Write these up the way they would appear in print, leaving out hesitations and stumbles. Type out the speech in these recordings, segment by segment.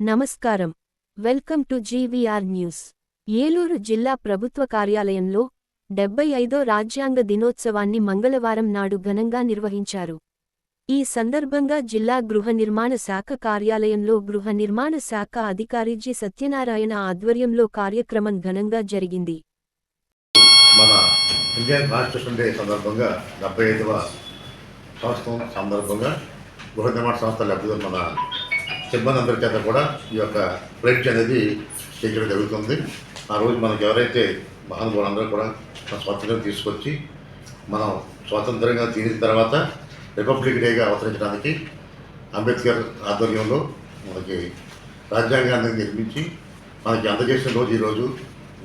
నమస్కారం. Welcome to GVR news. Eluru జిల్లా ప్రభుత్వ కార్యాలయంలో 75వ రాజ్యాంగ దినోత్సవాన్ని మంగళవారం నాడు ఘనంగా నిర్వహించారు. ఈ సందర్భంగా జిల్లా గృహ నిర్మాణ శాఖ కార్యాలయంలో గృహ నిర్మాణ శాఖ అధికారి జి సత్యనారాయణ ఆధ్వర్యంలో కార్యక్రమం ఘనంగా జరిగింది. మన ఇండియన్ కాన్స్టిట్యూషన్ డే సందర్భంగా 75వ సంవత్సరం సందర్భంగా గృహ నిర్మాణ సంస్థ లబ్ధిదారు మన సిబ్బంది అందరి చేత కూడా ఈ యొక్క ప్లెడ్జ్ అనేది చేయడం జరుగుతుంది. ఆ రోజు మనకు ఎవరైతే మహానుభావులందరూ కూడా మన స్వాతంత్ర్యం తీసుకొచ్చి మనం స్వాతంత్రంగా తీరిన తర్వాత రిపబ్లిక్ డేగా అవతరించడానికి అంబేద్కర్ ఆధ్వర్యంలో మనకి రాజ్యాంగాన్ని నిర్మించి మనకి అందజేసిన రోజు ఈరోజు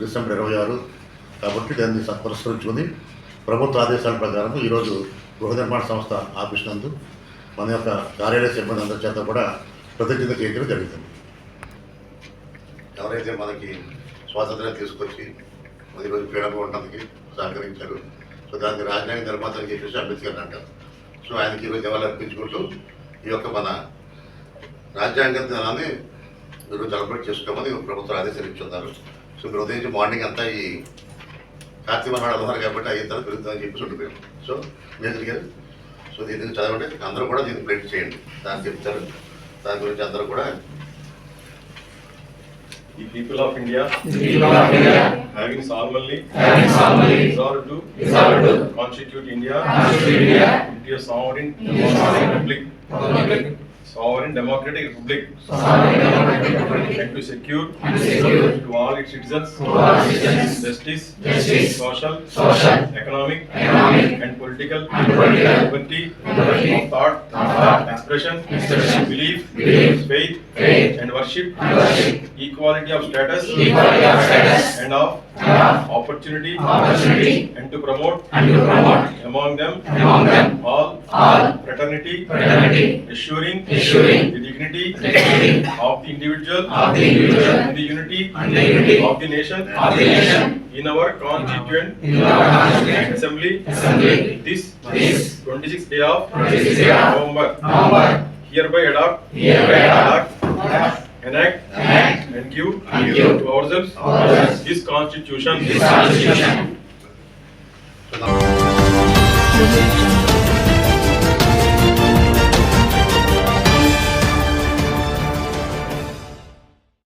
డిసెంబర్ 26 కాబట్టి దాన్ని పురస్కరించుకొని ప్రభుత్వ ఆదేశాల ప్రకారం ఈరోజు గృహ నిర్మాణ సంస్థ ఆఫీస్ నందు మన యొక్క కార్యాలయ సిబ్బంది అందరి చేత కూడా ప్రతిజ్ఞ చేయడం జరుగుతుంది. ఎవరైతే మనకి స్వాతంత్ర్యం తీసుకొచ్చి మన ఈరోజు ఫ్రీడమ్గా ఉండడానికి సహకరించారు, సో దానికి రాజ్యాంగ నిర్మాత అని చెప్పేసి అంబేద్కర్ అంటారు. సో ఆయనకి ఈరోజు ఎవరు అర్పించుకుంటూ ఈ యొక్క మన రాజ్యాంగ దినాన్ని ఈరోజు సెలబ్రేట్ చేసుకోమని ప్రభుత్వం ఆదేశాలు ఇచ్చున్నారు. సో మీరు ఉదయం మార్నింగ్ అంతా ఈ కార్తీక నాడు అన్నారు కాబట్టి అయిన తర్వాత పెరుగుతుందని చెప్పేసి ఉండిపోయాం. సో మేజర్ గారు సో దీన్ని చదవండి, అందరూ కూడా దీన్ని ప్లేట్ చేయండి, దాన్ని చెప్తారు. దాని గురించి అందరూ కూడా The people of India, having solemnly resolved to constitute India into a sovereign democratic republic, and to secure to all its citizens justice, social, economic and political liberty of thought, expression, belief, faith and worship, equality of status and of opportunity, and to promote among them all fraternity, assuring the dignity of the individual and the unity of the nation in our constituent assembly this 26th day of November. Hereby adopt, enact and give to ourselves this constitution.